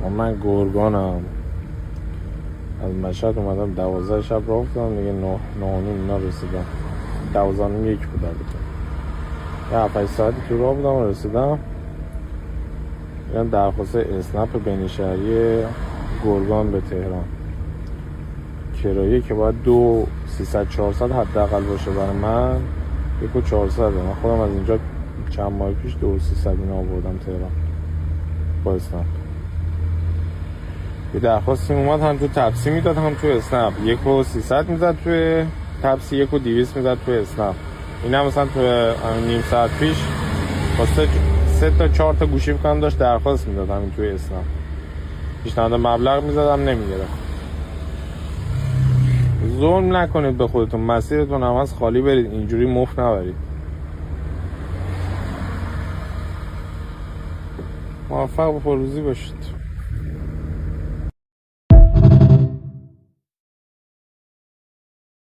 من گرگانم، از مشهد اومدم 12 شب راه افتادم دیگه، 9 اینا رسیدم. 12 1 بود البته. 7-8 ساعتی تو راه بودم و رسیدم. میرم درخواست اسنپ بین شهری گرگان به تهران. کرایه که باید 2,300-400 حداقل باشه برای من، 1,400. من خودم از اینجا چند ماه پیش 2,300 اینا آوردم تهران با اسنپ. یه درخواستی اومد، هم تو تپسی میداد هم تو اسنپ. 1,300 میداد توی تپسی، 1,200 میداد توی اسنپ. این هم مثلا تو نیم ساعت پیش با 3 تا 4 تا گوشی بکنم داشت درخواست میداد همین توی اسنپ. پیشنهاد مبلغ میزدم نمیگرفت. ظلم نکنید به خودتون، مسیرتون هم از خالی برید، اینجوری مفت نبرید. موفق و پرروزی باشید.